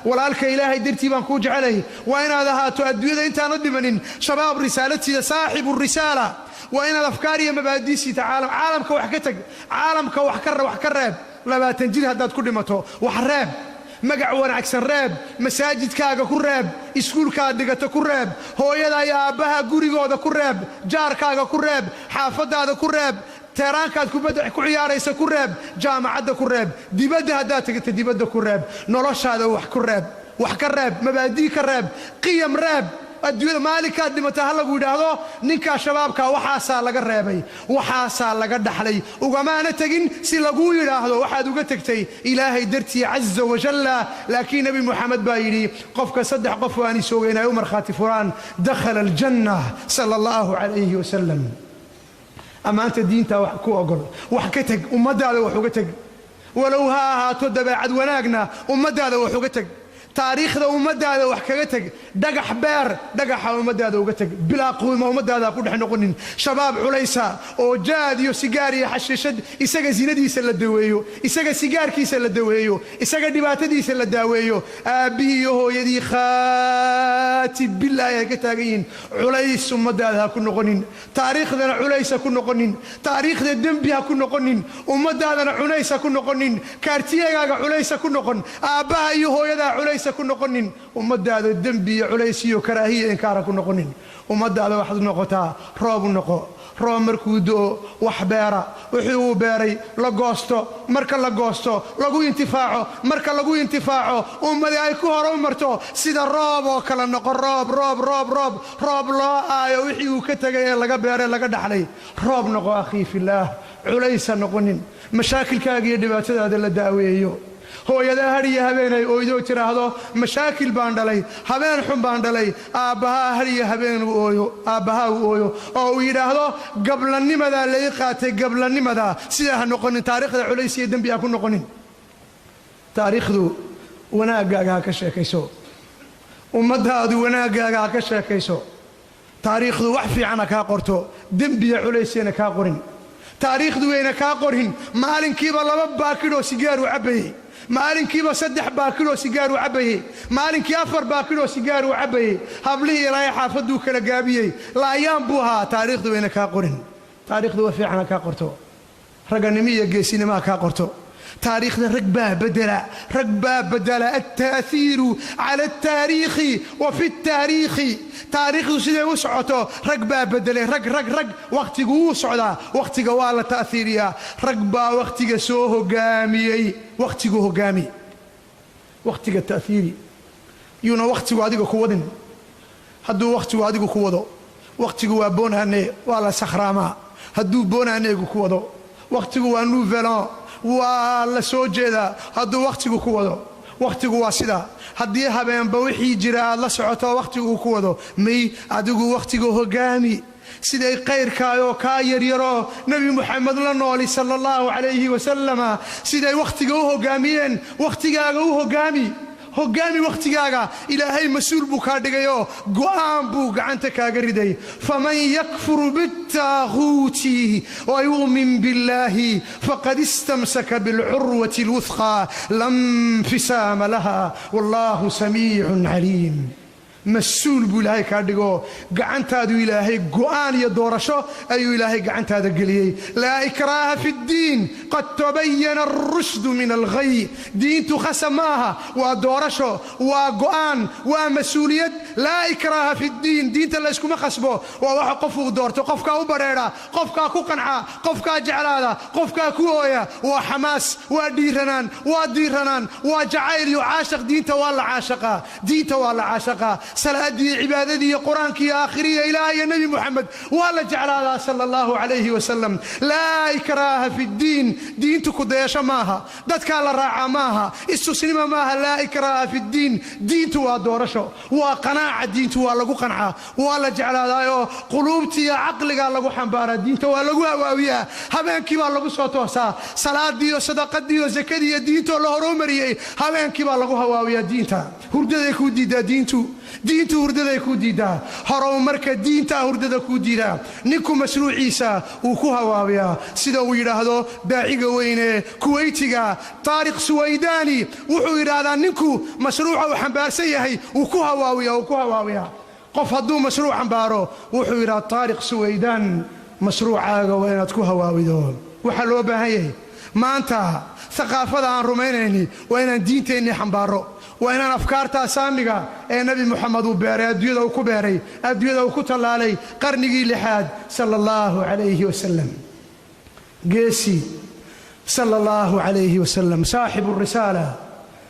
walaalka ilaahay dartii baan kuu jecelahay waa inaad ahaato adduunyada intaanad dhimanin shabaab risaalatiisa saaxibu risaala waa inaad afkaar iyo mabaadiisiita caalamka wax ka tag caalamka wax ka reeb 20 jir haddaad ku dhimato wax reeb magac wanaagsan reeb masaajidkaaga ku reeb iskuulkaad dhigato ku reeb hooyada iyo aabbaha gurigooda ku reeb jaarkaaga ku reeb xaafadaada ku reeb teeraankaad kubadda ku ciyaaraysa ku reeb jaamacadda ku reeb dibadda haddaad tagto dibadda ku reeb noloshaada wax ku reeb wax ka reeb mabaadii ka reeb qiyam reeb adduunyada maalinkaad dhimata ha lagu yidhaahdo ninkaa shabaabka waxaasaa laga reebay waxaasaa laga dhaxlay ugamaana tegin si laguu yidhaahdo waxaad uga tegtay ilaahay dartii caza wajalla laakiin nebi moxamed baa yidhi qofka 3 qof aan isoogayn ay u markhaati furaan dakhala aljanna sala allahu calayhi wasalam ammaanta diinta wax ku ogol wax ka teg ummadaada wax uga teg walow ha ahaato dabeecad wanaagna ummadaada wax uga teg taariikhda ummadaada wax kaga tag dhagax beer dhagaxa ummadaada uga tag bilaa qiimo ummadaada ku dhex noqonin shabaab culaysa oo jaad iyo sigaar iyo xashiishad isaga zinadiisa la daweeyo isaga sigaarkiisa la daweeyo isaga dhibaatadiisa la daaweeyo aabihi iyo hooyadii khaati billaahi ka taagayin culays ummadaada ku noqonin taariikhdana culaysa ku noqonin taariikhda dambi ha ku noqonin ummadaadana culaysa ku noqonin kaartiyagaaga culaysa ku noqon aabaha iyo hooyada culays ku noqonin ummadaada dambi iyo culays iyo karaahiya inkaar ku noqonin ummadaada waxaad noqotaa roob noqo roob markuu doo wax beera wixii uu beeray la goosto marka la goosto lagu intifaaco marka lagu intifaaco ummada ay ku hor marto sida roob oo kala noqo roob loo aayo wixii uu ka tagay ee laga beeray laga dhaxlay roob noqo akhi fillaah culays noqonin mashaakilkaaga iyo dhibaatadaada la daaweeyo hooyada hariya habeenay oo idoo tiraahdo mashaakil baan dhalay habeen xun baan dhalay aabbaha hariya habeen uu ooyo aabbaha uu ooyo oo uu yiraahdo gablannimada la qaatay gablannimada sida ha noqonin taariikhda culays iyo dambi ku noqonin taariikhdu wanaagaaga ka sheekayso ummadaadu wanaagaaga ka sheekayso taariikhdu wax fiican ka qorto dambi iyo culaysna ka qorin taariikhdu wayna ka qorin maalinkiiba 2 baakidoo sigaar u cabayay maalinkiiba 3 baakidoo sigaar u cabayay maalinkii 4 baakidoo sigaar u cabayay hablihii ilaahay xaafaduu kala gaabiyay laayaan buu ahaa taariikhdu wayna ka qorin taariikhdu wax fiican ka qorto raganimo iyo geesinimo ka qorto تاريخ رقبة بدل التأثير على التاريخ وفي التاريخ تاريخ سيدي وسعته رقبة بدل رق وقت وسعدا وقت قوالة تأثيرية رقبة وقت سوه قامي وقت قوه قامي وقت التأثيري يونا وقت وادق كودن هدو وقت وادق كودو وقت قوه بونها ولا سخراما هدو بونها نيقو كودو وقت قوه نوفلان ولا سوجدا هذا وقتك كوودو وقتك واسدا هدي هبين بوحي جرا لا سوتو وقتك كوودو مي ادغو وقتك هوغامي سيدي قيركايو كا يريرو نبي محمد لنولي صلى الله عليه وسلم سيدي وقتك هوغاميين وقتك هوغامي هوغامي وقتيغاغا إلهي مسؤول بو كادغيو غوان بو غانتا كاغريداي فمن يكفر بالطاغوت ويؤمن بالله فقد استمسك بالعروة الوثقى لا انفصام لها والله سميع عليم مسؤول بو إلهي كادغو غانتا دو إلهي غوان يا دورشو ايو إلهي غانتا دغليي لا إكراه في الدين قد تبين الرشد من الغي دين تخسماها ودورشو وغوان ومسؤولية لا إكراه في الدين دين تلاسكو ما خسبو وقفو دورتو قفكا وبريرا قفكا كو قنعا قفكا جعلادا قفكا كويا وحماس وديرنان وجعيل يعاشق دين توالا عاشقا دين توالا عاشقا سلادي عبادتي قرانك يا اخري الهي النبي محمد ولا جعل هذا صلى الله عليه وسلم لا إكراه في الدين دينتك ديش ماها دتك على راعه ماها السينما ماها لا إكراه في الدين دينتو ودورشو وقناعه دينتو لغو قنعه ولا جعل هذا قلوبتي عقلك لغو حنبارا دينتو لغو هواويا habeenkii baa lagu soo toosaa salaadii iyo sadaqadii iyo zakadii diinto la hormariyay habeenkii baa lagu hawaawiyaa diinta hurdada ku diidaa diintu diintu hurdaday kuu diidaa horumarka diinta hurdada kuu diidaa ninku mashruuciisa uu ku hawaabiyaa sida uu yidhaahdo daaciga weyne kuweytiga taariq suwaydaani wuxuu yidhaahdaa ninku mashruuca uu xambaarsan yahay uu ku hawaawiyaa qof hadduu mashruuc xambaaro wuxuu yidhaha taariq suwaydaan mashruucaaga waa inaad ku hawaawido waxaa loo baahan yahay maanta aqaafada aan rumaynayni waa inaan diinteennii xambaaro waa inaan afkaarta saamiga ee nabi muxamed uu beeray adduunyada uu ku beeray adduunyada uu ku tallaalay qarnigii lixaad sala allahu calayhi wasalam geesi sala allahu calayhi wasalam saaxibu alrisaala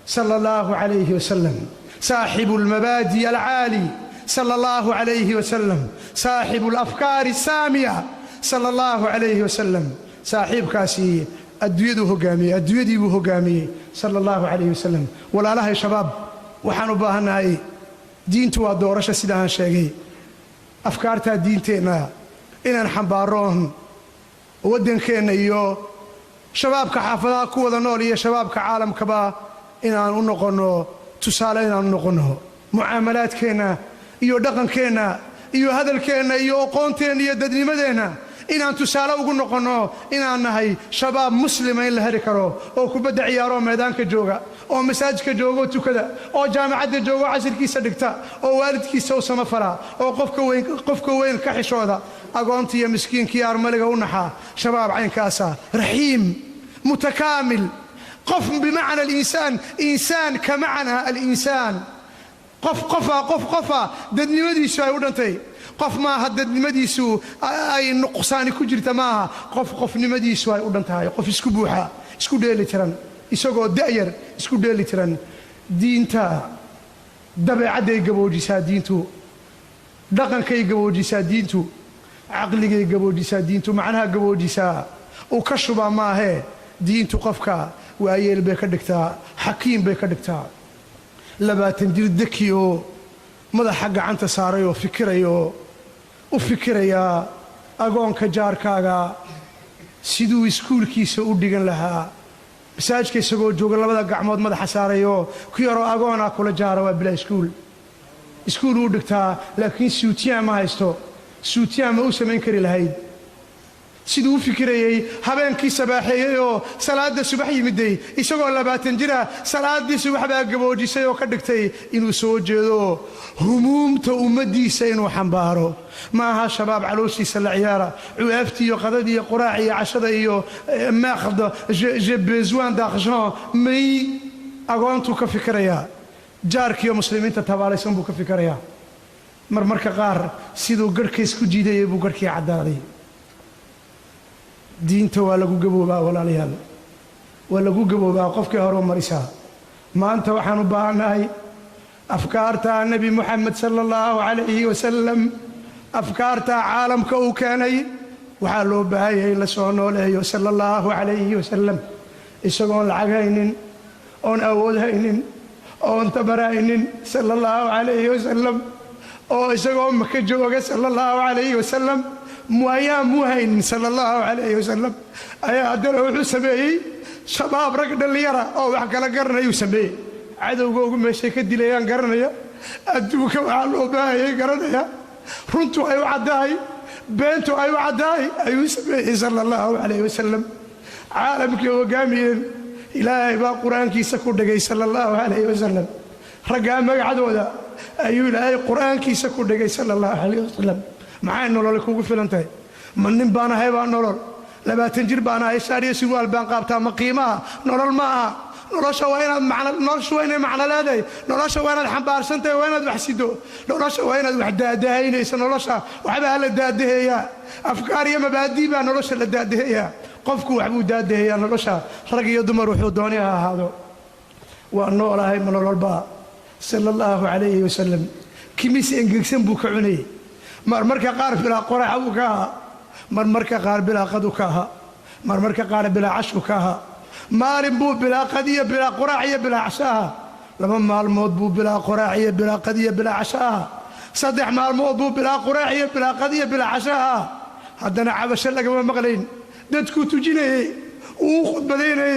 sala allahu calayhi wasalam saaxibu almabaadi alcaali صلى الله عليه وسلم صاحب الأفكار السامية صلى الله عليه وسلم صاحب كاسي أدويده هجامي أدويدي هجامي صلى الله عليه وسلم ولا له يا شباب وحنو باهنا أي دينتو الدورش سيدان شيء أفكارتها دينتنا إن نحبارون ودن كنا يو شباب كحافظة كوذا نولي شباب كعالم كبا إن نقولنا تسالين نقولنا معاملات كنا iyo dhaqankeena iyo hadalkeena iyo aqoonteena iyo dadnimadeena inaan tusaale ugu noqono inaan nahay shabaab muslimiin la heli karo oo kubadda ciyaaro meedaanka jooga oo masaajidka jooga tukada oo jaamacadda jooga casirkiisa dhigta oo waalidkiisa u samafala oo qofka weyn ka xishooda agoonta iyo miskiinka armaliga u naxa shabaab caynkaasa rahiim mutakaamil qof bimacna al-insaan insaan kamacna al-insaan قفا ددنمديسو اي ودنتي قف ما ددنمديسو اي نقصان ku jirta maaha qofnimadiisu ay u dhantahay qof isku buuxa isku dheeli tiran isagoo da'yar isku dheeli tiran diinta dabeecadday gaboojisaa diintu dhaqankay gaboojisaa diintu aqligay gaboojisaa diintu macnaha gaboojisaa oo ka shuba maahe diintu qofka waayeel bay ka dhigtaa xakiim bay ka dhigtaa labaatan jir dakiyo madaxa gacanta saaray oo fikirayo u fikiraya agoonka jaarkaaga siduu iskuulkiisa u dhigan lahaa masaajidka isagoo jooga labada gacmood madaxa saarayo ku yaroo agoona kula jaara waa bilaa iskuul u dhigtaa laakiin suutiyaan ma haysto suutiyaan ma u samayn kari lahayd siduu u fikirayay habeenkii sabaaxeeyay oo salaada subax yimiday isagoo 20 jira salaadii subax baa gaboojisay oo ka dhigtay inuu soo jeedo humuumta ummadiisa inuu xambaaro maaha shabaab calooshiisa la ciyaara cuwaaftii iyo qadadii iyo quraaci iyo cashada iyo maaqda j'ai besoin d'argent mais agoontu ka fikiraya jaarkiyo muslimiinta tabaalaysan buu ka fikiraya marmarka qaar siduu garkiis ku jiiday buu garkii cadaaday diinta waa lagu gaboobaa walaalayaal waa lagu gaboobaa qofkii hore marisaa maanta waxaan u baahanahay afkaarta nabi muxamed sallallahu alayhi wasallam afkaarta caalamka uu keenay waxaa loo baahan yahay la soo nooleeyo sallallahu alayhi wasallam isagoon lacag haynin oon awood haynin oon tabaraynin sallallahu alayhi wasallam oo isagoo maka jooga sallallahu alayhi wasallam مويا موهين صلى الله عليه وسلم أيا أدرى وحسبي شباب رجل اللي يرى أو حكى لقرنا يسميه عدو قوم ماشي كدي ليان قرنا يا أدوك وعلو باهي قرنا يا رنتو أيو عداي بنتو أيو عداي أيو سميه صلى الله عليه وسلم عالمك وقامين إلهي با قرآن كي سكور دقي صلى الله عليه وسلم رقام عدو ذا أيو إلهي قرآن كي سكور دقي صلى الله عليه وسلم maxay nolol kugu filantahay manin baana hayba nolol 20 jir baana ay saariyo siwaal baan qaabtaa ma qiimaha nolol ma aha nolosha waa inaad macna nolosha waa inay macna leedahay nolosha waa inaad xambaarsantahay waa inaad wax sido nolosha waa inaad wax daadahaynayso nolosha waxba la daadaheeyaa afkaar iyo mabaadii baa nolosha la daadaheeyaa qofku waxbuu daadaheeyaa nolosha rag iyo dumar wuxuu doonay ahaado waa noolahay nololba sallallahu alayhi wasallam kimis engegsan buu ka cunay marmarka qaar bila qorax uu ka marmarka qaar bila qad uu ka marmarka qaar bila cash uu ka maalin buu bila qadiya bila qorax iyo bila cashaa laba maalmood buu bila qorax iyo bila qadiya bila cashaa saddex maalmood buu bila qorax iyo bila qadiya bila cashaa haddana cabasho laga maqlayn dadku tujinay uu khudbadeynay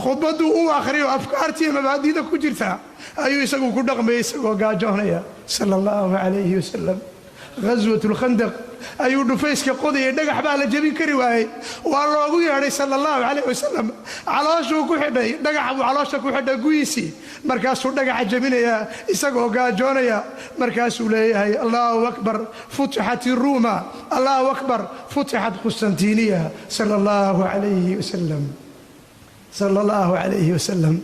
khudbadu uu akhriyo afkaartii mabaadiida ku jirta ayuu isagu ku dhaqmayay isagoo gaajoonaya sallallahu alayhi wasallam. ghazwatul khandaq ayuu dhufayska qodayay, dhagax baa la jebin kari waayey, waa loogu yeedhay sallallahu alayhi wasallam. calooshuu ku xidhay, dhagax buu caloosha ku xidhay guyiisii, markaasuu dhagaxa jebinayaa isagoo gaajoonaya. markaasuu leeyahay allahu akbar futixat ruuma, allahu akbar futixat qustantiniya sallallahu alayhi wasallam. sallallahu alayhi wasallam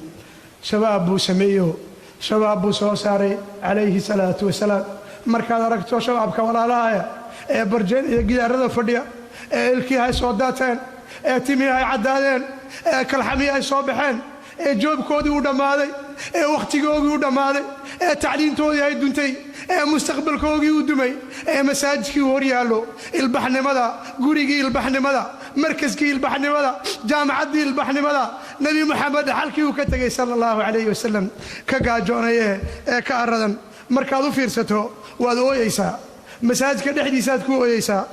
shabaab buu sameeyo, shabaab buu soo saaray calayhi salaatu wasalaam. markaad aragto shabaabka walaalahaya ee barjeen iyo gidaarada fadhiya, ee ilkii ay soo daateen, ee timii ay caddaadeen, ee kalxamii ay soo baxeen, ee joobkoodii u dhammaaday, ee wakhtigoodii u dhammaaday, ee tacliintoodii ay duntay, ee mustaqbalkoodii u dumay, ee masaajidkii hor yaallo, ilbaxnimada, gurigii ilbaxnimada, markaskii ilbaxnimada, jaamacaddii ilbaxnimada, nebi moxamed xalkii uu ka tegay sallallahu alayhi wasallam, ka gaajoonaye ee ka aradan. markaad u fiirsato waad ooyeysaa, masaajidka dhexdiisaad ku ooyeysaa,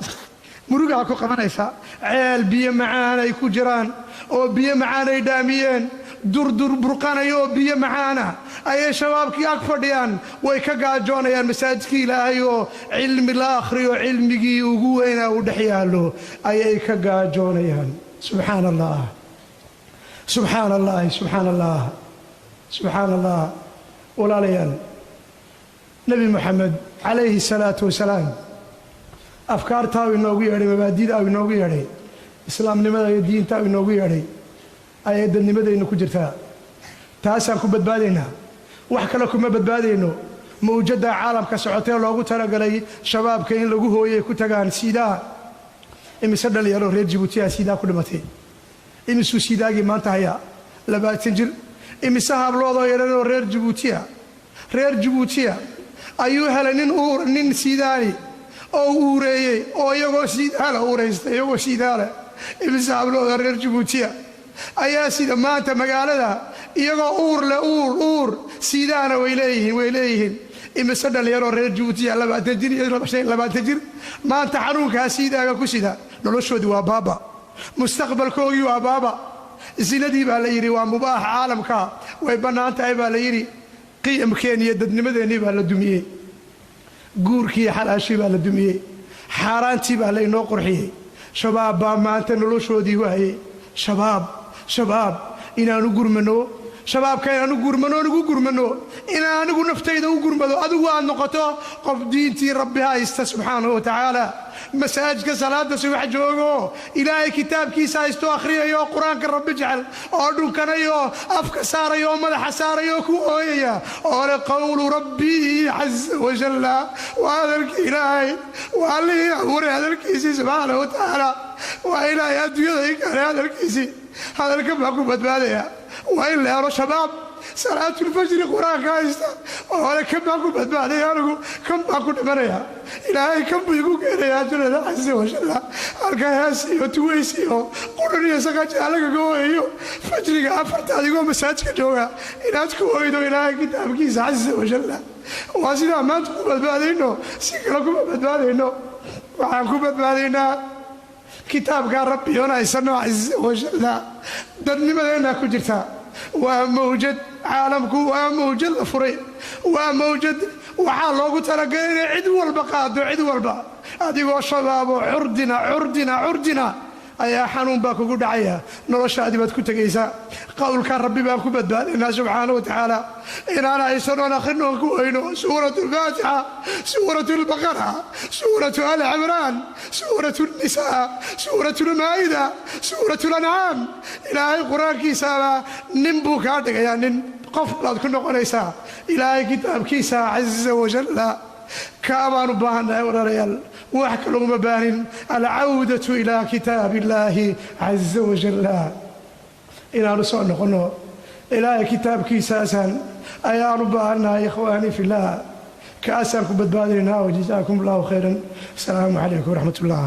murugaa ku qabanaysaa. ceel biyo macaan ay ku jiraan oo biyo macaan ay dhaamiyeen, durdur burqanayo oo biyo macaana ayay shabaabkii ag fadhiyaan, way ka gaajoonayaan masaajidkii ilaahay oo cilmi la akhriyo, cilmigii ugu weynaa uu dhex yaallo ayay ka gaajoonayaan. subxaan allah, subxaan allah, subxaan allah, subxaan allah. walaalayaal, nebi moxamed calayhi salaatu wasalaam afkaartaa uu inoogu yeedhay, mabaadiida uu inoogu yeedhay, islaamnimada iyo diinta uu inoogu yeedhay ayay dadnimadayna ku jirtaa. taasaan ku badbaadaynaa, wax kale kuma badbaadayno. mawjadda caalamka socotee loogu talagalay shabaabka in lagu hooyay ku tagaan siidaa. imise dhalinyaro reer jibuutiya siidaa ku dhimatay, imisuu siidaagii maanta hayaa 20 jir. imise habloodoo yaranoo reer jibuutiya ayuu helay nin siidaani oo uureeyey, oo iyagoo siidaala uuraystay, iyagoo siidaala. imise hablooda reer jibuutiya ayaa sida maanta magaalada iyagoo uur leh, uur siidaana way leeyihiin. imise dhalinyaroo reer jibuutiya 20 jir iyo 20 jir maanta xanuunkaa siidaaga ku sida. noloshoodii waa baaba, mustaqbalkoogii waa baaba. zinadii baa la yidhi waa mubaax caalamka, way bannaan tahay baa la yidhi. qiyamkeen iyo dadnimadeennii baa la dumiyey, guurkii iyo xalaashii baa la dumiyey, xaaraantii baa laynoo qurxiyey. shabaab baa maanta noloshoodii waayey. shabaab inaanu gurmano, shabaabka inaanu gurmano, nugu gurmano, inaan anigu naftayda u gurmado, adigu aad noqoto qof diintii rabbi haysta subxaanahu wa tacaala. masaajidka salaada subax joogo, ilaahay kitaabkiisa haysto, akhriyayo, qur-aanka rabbi jecel, oo dhunkanayo, afka saarayo, madaxa saarayo, ku ooyaya oo le qowlu rabbii caza wajalla. waa hadalkii ilaahay, waa allihii abuuray hadalkiisii subxaanahu wa tacaala. waa ilaahay adduunyada i keenay hadalkiisii. hadalka baa ku badbaadaya. waa in la helo shabaab salaatulfajri qur-aanka haysta oo le kan baa ku badbaadaya, anigu kan baa ku dhimanaya, ilaahay kan buu igu keenayaa dunida caza wajalla. halka hees iyo tuways iyo quran iyo saqajaalaga ooyayo fajriga afarta adigoo masaajidka jooga inaad ku oydo ilaahay kitaabkiisa caza wajalla. waa sidaa maanta ku badbaadayno, si kale kuma badbaadayno. waxaan ku badbaadaynaa kitaabkaa rabbi oon haysano caza wajalla. dadnimadeenna ku jirta. waa mawjad caalamku, waa mawjad la furay, waa mawjad waxaa loogu talagalay inay cid walba qaado, cid walba. adigoo shabaabo curdina ayaa xanuun baa kugu dhacaya, noloshaadii baad ku tegaysaa. qowlka rabbi baan ku badbaadaynaa subxaanahu wa tacaala. inaan haysanoon akhrinoon ku oyno suuratu alfaatixa, suuratu albaqara, suuratu ali cimraan, suuratu nisaa, suuratu lmaa'ida, suuratu lancaam. ilaahay qur-aankiisaaba nin buu kaa dhigayaa, nin qof baad ku noqonaysaa. ilaahay kitaabkiisa caza wajalla كابان بان وريال وحكى لهم بان العودة إلى كتاب الله عز وجل إلى رسول نقول إلى كتاب كيساسا أيا ربنا يا إخواني في الله كأسركم بدبادرنا وجزاكم الله خيرا. السلام عليكم ورحمة الله.